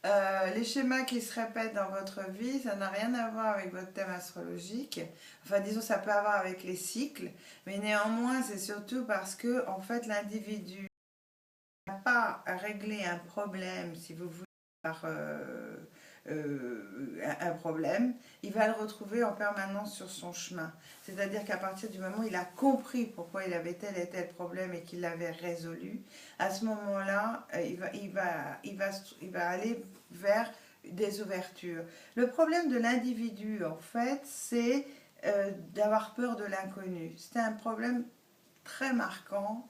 Les schémas qui se répètent dans votre vie, ça n'a rien à voir avec votre thème astrologique. Enfin, disons, ça peut avoir avec les cycles, mais néanmoins, c'est surtout parce que, en fait, l'individu n'a pas réglé un problème, si vous voulez, par un problème, il va le retrouver en permanence sur son chemin. C'est-à-dire qu'à partir du moment où il a compris pourquoi il avait tel et tel problème et qu'il l'avait résolu, à ce moment-là, il va aller vers des ouvertures. Le problème de l'individu, en fait, c'est d'avoir peur de l'inconnu. C'est un problème très marquant,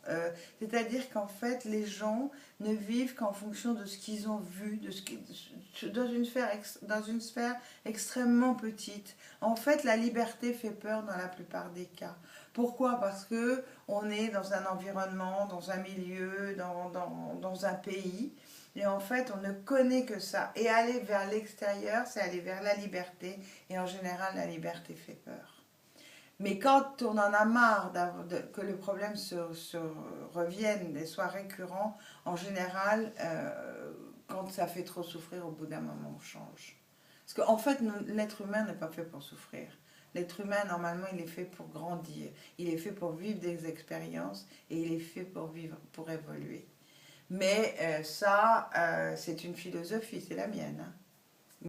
c'est-à-dire qu'en fait les gens ne vivent qu'en fonction de ce qu'ils ont vu, dans une sphère extrêmement petite. En fait, la liberté fait peur dans la plupart des cas. Pourquoi? Parce que on est dans un environnement, dans un milieu, dans un pays, et en fait on ne connaît que ça. Et aller vers l'extérieur, c'est aller vers la liberté, et en général la liberté fait peur. Mais quand on en a marre que le problème se revienne et soit récurrent, en général, quand ça fait trop souffrir, au bout d'un moment, on change. Parce qu'en fait, l'être humain n'est pas fait pour souffrir. L'être humain, normalement, il est fait pour grandir. Il est fait pour vivre des expériences et il est fait pour vivre, pour évoluer. Mais ça, c'est une philosophie, c'est la mienne, hein.